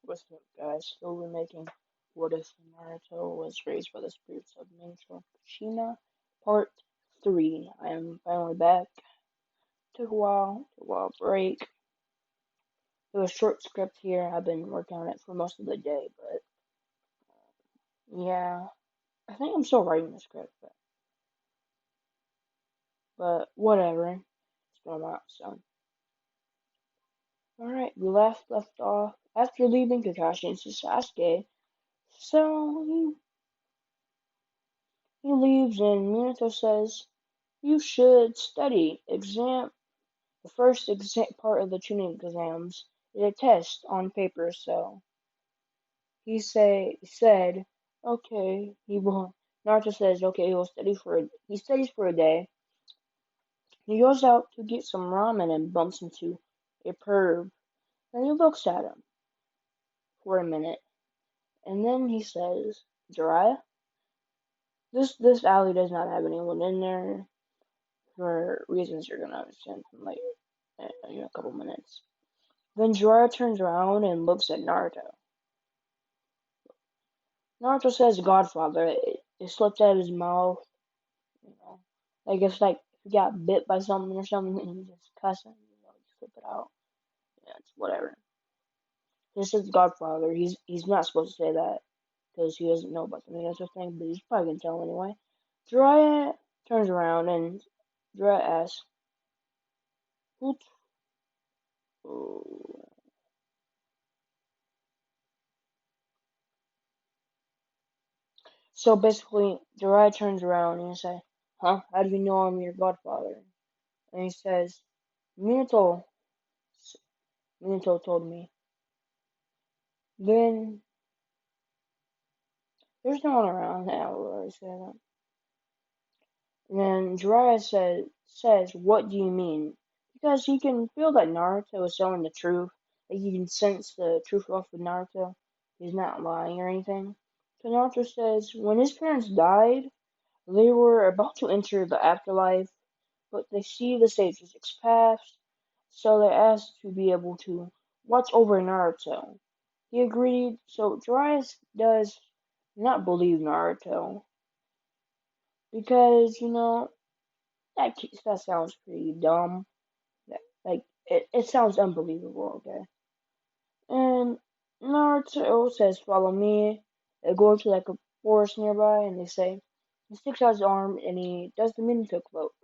What's up, guys? Still remaking What If Naruto Was Raised by the Spirits of Minto Kushina, Part 3. I am finally back. Took a while break. It was a short script here. I've been working on it for most of the day, but yeah, I think I'm still writing the script, but whatever. It's been a while, so. Alright, we left off after leaving Kakashi and Sasuke. So he leaves and Minato says, "You should study. The first part of the tuning exams is a test on paper." So said, okay, he will. Naruto says, okay, he studies for a day. He goes out to get some ramen and bumps into a perv. And he looks at him for a minute, and then he says, "Jiraiya, this alley does not have anyone in there for reasons you're gonna understand from later in a couple minutes." Then Jiraiya turns around and looks at Naruto. Naruto says godfather. It slipped out of his mouth, you know. I guess like if he got bit by something or something and he just cussing, just slip it out. Yeah, it's whatever. He says godfather. He's not supposed to say that because he doesn't know about the Minato thing, but he's probably gonna tell him anyway. Jiraiya turns around and Jiraiya asks, "Who?" So basically, Jiraiya turns around and he says, "Huh? How do you know I'm your godfather?" And he says, "Minato, Minato told me." Then there's no one around now where I say that. And then Jiraiya says, "What do you mean?" Because he can feel that Naruto is telling the truth. Like he can sense the truth off of Naruto. He's not lying or anything. So Naruto says, when his parents died, they were about to enter the afterlife, but they see the sage 6 paths, so they asked to be able to watch over Naruto. He agreed, so Jiraiya does not believe Naruto because that sounds pretty dumb. Like it sounds unbelievable. Okay, and Naruto says, "Follow me." They go to like a forest nearby, and they say he sticks out his arm and he does the Minto cloak.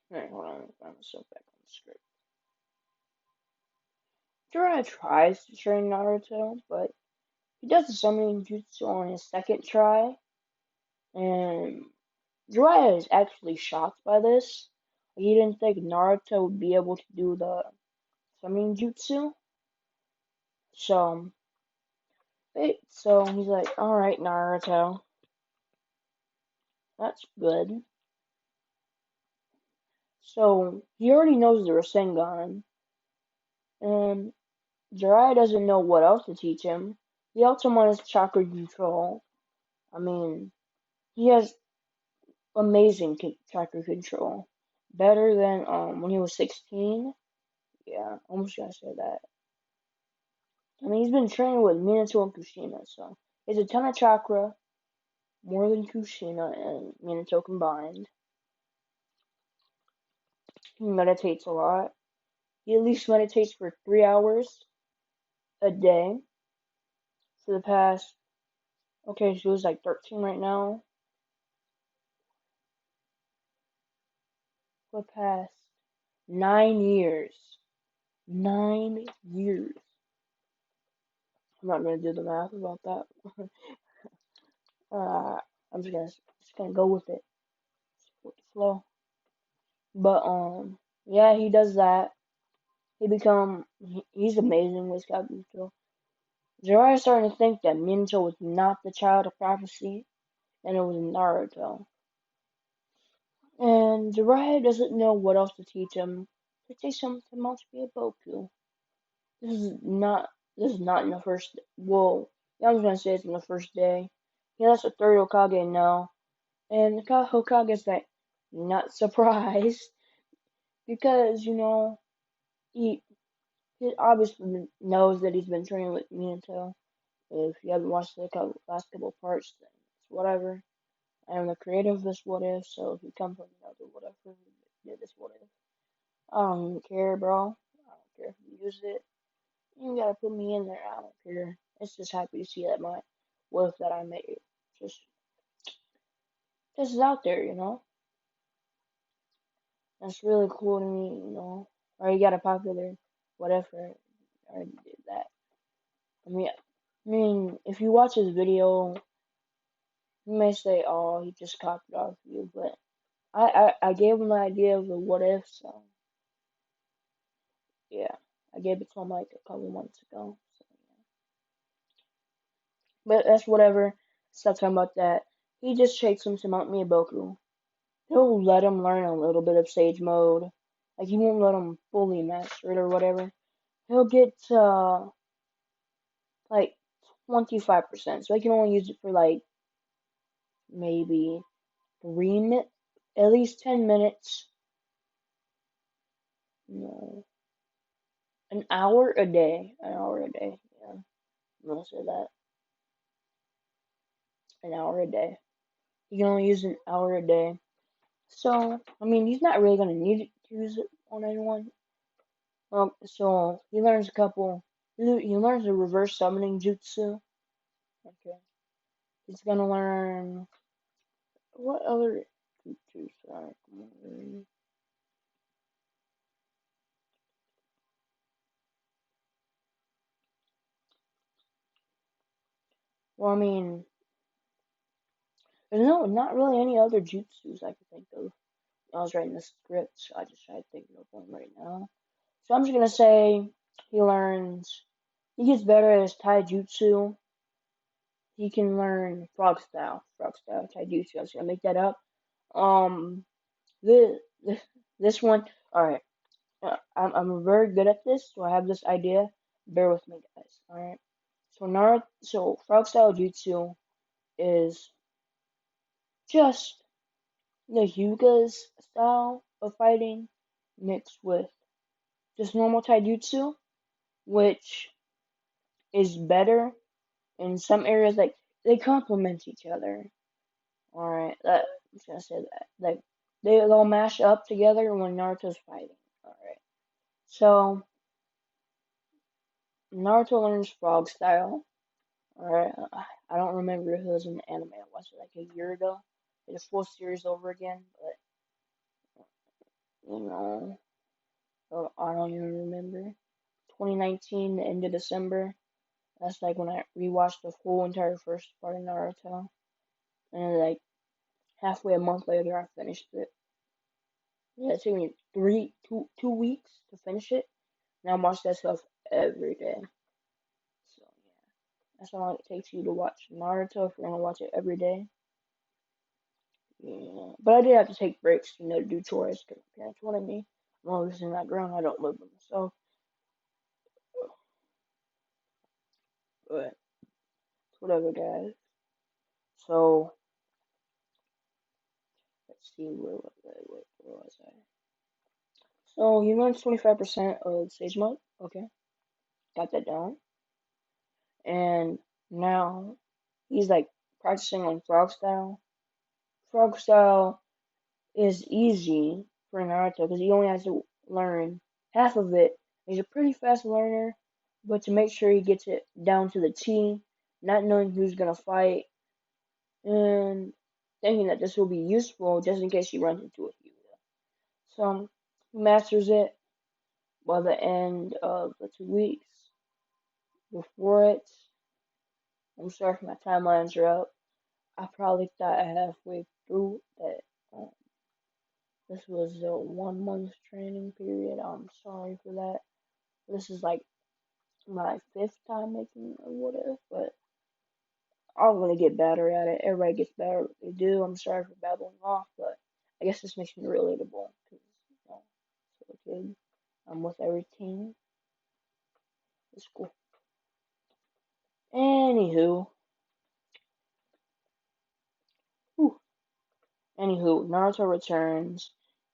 Alright, hold on, let me find myself back on the script. Jiraiya tries to train Naruto, but he does the summoning jutsu on his second try, and Jiraiya is actually shocked by this. He didn't think Naruto would be able to do the summoning jutsu. So, so he's like, "Alright, Naruto, that's good." So, he already knows the Rasengan, and Jiraiya doesn't know what else to teach him. The Ultimate is chakra control. I mean, he has amazing chakra control. Better than when he was 16. Yeah, almost gotta say that. I mean, he's been training with Minato and Kushina, so he has a ton of chakra, more than Kushina and Minato combined. He meditates a lot. He at least meditates for 3 hours a day for the past. Okay, so he's like 13 right now. For the past 9 years. 9 years. I'm not gonna do the math about that. uh, I'm just gonna go with it. With the flow. But yeah, he does that. He's amazing with Kabuto. Jiraiya's starting to think that Minato was not the child of prophecy, and it was Naruto. And Jiraiya doesn't know what else to teach him. To teach him to must be a Boku. This is not this is not in the first. Well, yeah, I was gonna say it's in the first day. Yeah, that's the third Hokage now, and the Hokage's like not surprised because he he obviously knows that he's been training with Minto. If you haven't watched the last couple parts, then it's whatever. I am the creator of this what if, so if you come from another whatever who did this what if, I don't even care, bro. I don't care if you use it. You gotta put me in there. I don't care. It's just happy to see that my what if that I made just is out there, you know. That's really cool to me, you know. Or you got a popular whatever. I already did that. If you watch his video, you may say, "Oh, he just copied off you," but I gave him the idea of the what if, so yeah, I gave it to him like a couple months ago. So, yeah. But that's whatever. Stop talking about that. He just takes him to Mount Miyaboku. He'll let him learn a little bit of Sage Mode. Like he won't let him fully master it or whatever. He'll get like 25%, so he can only use it for like maybe 3 minutes, at least 10 minutes. No, an hour a day. An hour a day. Yeah, I'm gonna say that. An hour a day. You can only use an hour a day. So, I mean, he's not really gonna need to use it on anyone. So he learns a couple. He learns the reverse summoning jutsu. Okay. He's gonna learn what other jutsus are. Well, I mean, there's not really any other jutsus I can think of. I was writing the script, so I just tried to think of one right now. So I'm just gonna say he learns. He gets better at his taijutsu. He can learn frog style taijutsu. I was gonna make that up. Um, this this one. All right. I'm very good at this, so I have this idea. Bear with me, guys. All right. So frog style jutsu is just the Hyuga's style of fighting mixed with just normal taijutsu, which is better in some areas. Like they complement each other. All right, I'm just gonna say that. Like they all mash up together when Naruto's fighting. All right. So Naruto learns frog style. All right. I don't remember if it was an anime. I watched it like a year ago. Did a full series over again, but you know, I don't even remember. 2019, the end of December. That's like when I rewatched the whole entire first part of Naruto, and like halfway a month later, I finished it. Yeah, it took me 2 weeks to finish it, and I watch that stuff every day. So yeah, that's how long it takes you to watch Naruto if you're gonna watch it every day. Yeah, but I did have to take breaks, to do chores because my parents wanted me. I'm always in that ground. I don't live with myself, but whatever, guys. So let's see where was I? So you learned 25% of Sage Mode. Okay, got that down. And now he's like practicing on Frog Style. Frog Style is easy for Naruto because he only has to learn half of it. He's a pretty fast learner, but to make sure he gets it down to the T, not knowing who's gonna fight, and thinking that this will be useful just in case he runs into a Hyuga. So he masters it by the end of the 2 weeks. Before it, I'm sorry if my timelines are up. I probably thought halfway through that this was a 1 month training period. I'm sorry for that. This is like my fifth time making a what if, but I'm gonna get better at it. Everybody gets better at what they do. I'm sorry for babbling off, but I guess this makes me relatable because so a kid, I'm with every team. It's cool. Anywho, whew, Naruto returns.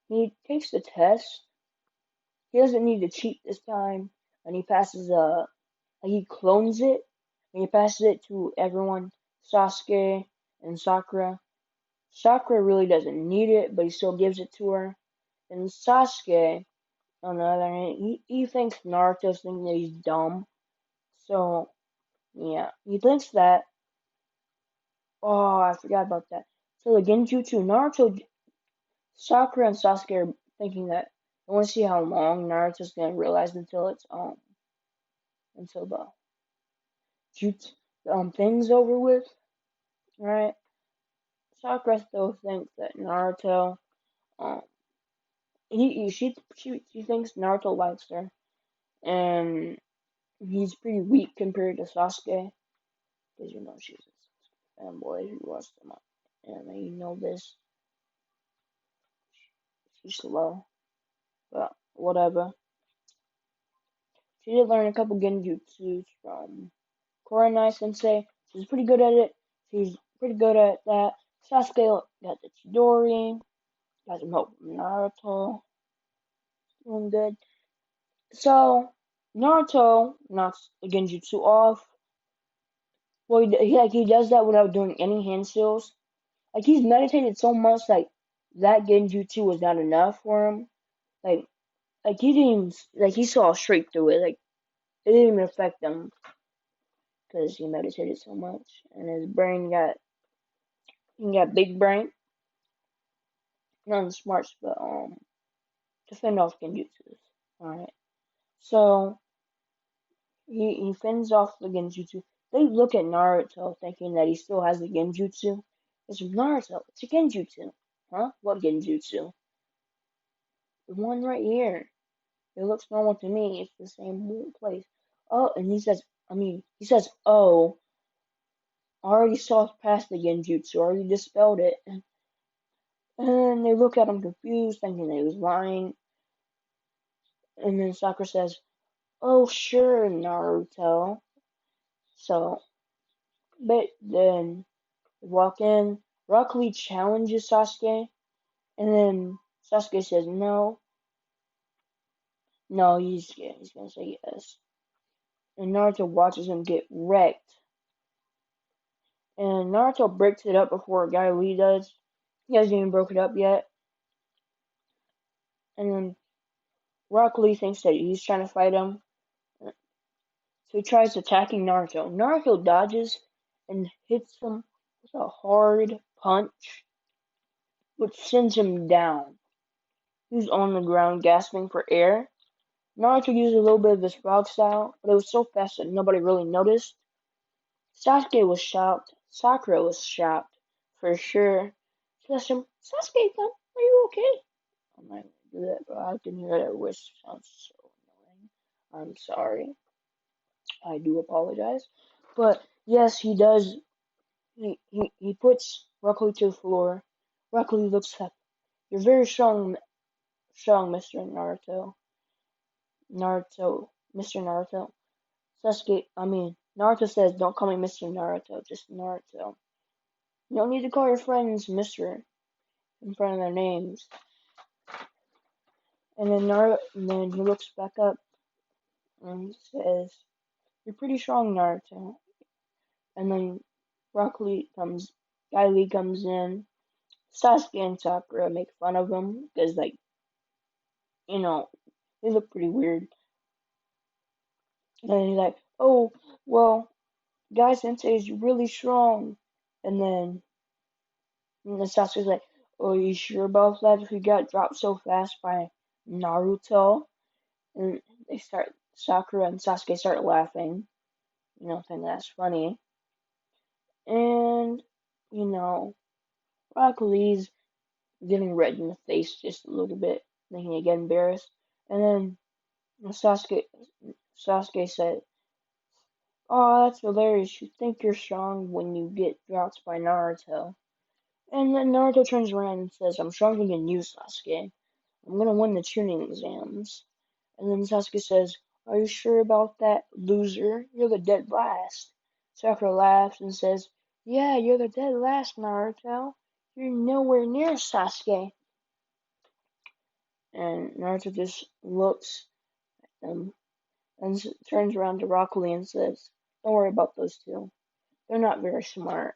He takes the test. He doesn't need to cheat this time. and he passes he clones it, and he passes it to everyone, Sasuke and Sakura. Sakura really doesn't need it, but he still gives it to her. And Sasuke, on the other hand, he thinks Naruto's thinking that he's dumb. So, yeah, he thinks that. Oh, I forgot about that. So the Genjutsu, Naruto, Sakura and Sasuke are thinking that I want to see how long Naruto's gonna realize until the jutsu thing's over with, right? Sakura still thinks that Naruto, um, she thinks Naruto likes her, and he's pretty weak compared to Sasuke, because she's a fanboy who loves him up, and this, she's slow, but whatever. She did learn a couple genjutsus from Kurenai Sensei. She's pretty good at it. She's pretty good at that. Sasuke got the Chidori, got some help from Naruto, doing good. So Naruto knocks the genjutsu off. Well, he does that without doing any hand skills. Like he's meditated so much, like that genjutsu was not enough for him. Like he didn't even, he saw straight through it. Like it didn't even affect him because he meditated so much, and his brain got big brain, not smarts, but to fend off genjutsus. All right, so he fends off the genjutsu. They look at Naruto thinking that he still has the genjutsu. It's Naruto. It's a genjutsu. Huh? What genjutsu? The one right here. It looks normal to me. It's the same place. Oh, and he says, oh, I already saw past the genjutsu. I already dispelled it. And they look at him confused, thinking that he was lying. And then Sakura says, oh, sure, Naruto. So, but then walk in. Rock Lee challenges Sasuke, and then Sasuke says no. No, he's gonna say yes. And Naruto watches him get wrecked. And Naruto breaks it up before Guy Lee does. He hasn't even broke it up yet. And then Rock Lee thinks that he's trying to fight him. So he tries attacking Naruto. Naruto dodges and hits him with a hard punch, which sends him down. He's on the ground gasping for air. Naruto used a little bit of his frog style, but it was so fast that nobody really noticed. Sasuke was shocked. Sakura was shocked, for sure. She asked him, Sasuke-san, are you okay? I'm not gonna do that, but I can hear that whisper. Sounds so annoying. I'm sorry. I do apologize. But yes, he does. He puts Rock Lee to the floor. Rock Lee looks up. You're very strong, Mr. Naruto. Mr. Naruto. Naruto says, don't call me Mr. Naruto, just Naruto. You don't need to call your friends Mr. in front of their names. And then he looks back up and he says, you're pretty strong, Naruto. And then Guy Lee comes in. Sasuke and Sakura make fun of him because, you know, they look pretty weird. And he's like, oh, well, Guy Sensei is really strong. And then Sasuke's like, oh, are you sure about that if he got dropped so fast by Naruto? And Sakura and Sasuke start laughing, thinking that's funny. And, you know, Rock Lee's getting red in the face just a little bit, making he get embarrassed. And then Sasuke said, oh, that's hilarious. You think you're strong when you get dropped by Naruto. And then Naruto turns around and says, I'm stronger than you, Sasuke. I'm gonna win the tuning exams. And then Sasuke says, are you sure about that, loser? You're the dead last. Sakura laughs and says, yeah, you're the dead last, Naruto. You're nowhere near Sasuke. And Naruto just looks at them. and turns around to Rock Lee and says, "Don't worry about those two. They're not very smart.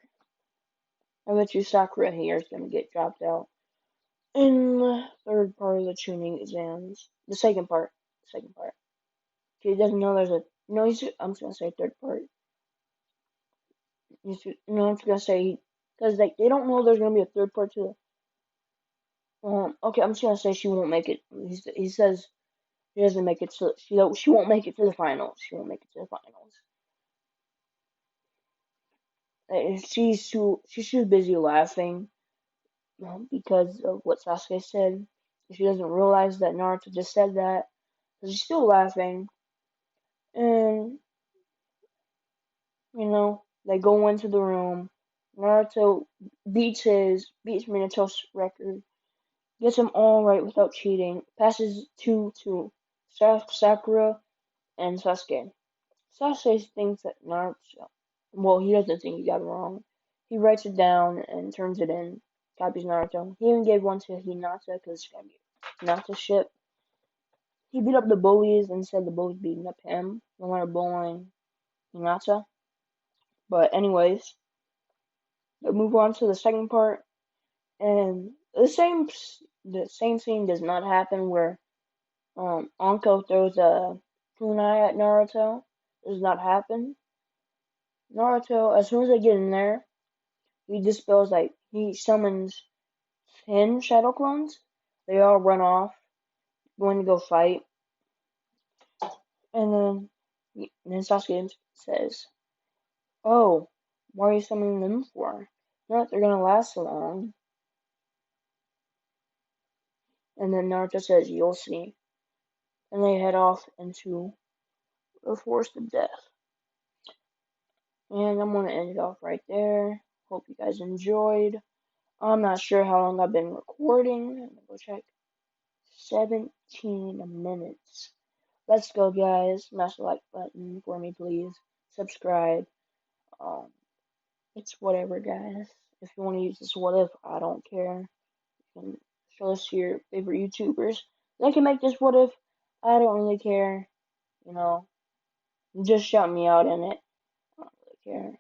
I bet you Sakura here is gonna get dropped out in the third part of the tuning exams. The second part. The second part. He doesn't know there's a no. I'm just gonna say third part. I'm just gonna say because they don't know there's gonna be a third part to the. Okay, I'm just gonna say she won't make it. He says she doesn't make it to she won't make it to the finals. She won't make it to the finals. She's too busy laughing because of what Sasuke said. She doesn't realize that Naruto just said that. So she's still laughing, and they go into the room. Naruto beats Minato's record, gets them all right without cheating, passes to Sakura and Sasuke. Sasuke thinks that Naruto, well, he doesn't think he got it wrong. He writes it down and turns it in, copies Naruto. He even gave one to Hinata because it's gonna be Hinata's ship. He beat up the bullies and said the bullies beating up him when they were bullying Hinata. But anyways, we move on to the second part, and the same scene does not happen where Anko throws a kunai at Naruto. Does not happen. Naruto, as soon as they get in there, he summons 10 shadow clones. They all run off, going to go fight, and then Sasuke says, "Oh, why are you summoning them for? Not that they're gonna last so long." And then Naruto says, "You'll see." And they head off into the forest of death. And I'm gonna end it off right there. Hope you guys enjoyed. I'm not sure how long I've been recording. I'm gonna go check. 17 minutes. Let's go, guys. Smash the like button for me, please. Subscribe. Um, it's whatever, guys. If you want to use this what if, I don't care. You can show this to your favorite YouTubers. They can make this what if. I don't really care. You know, just shout me out in it. I don't really care.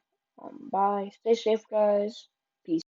Bye. Stay safe, guys.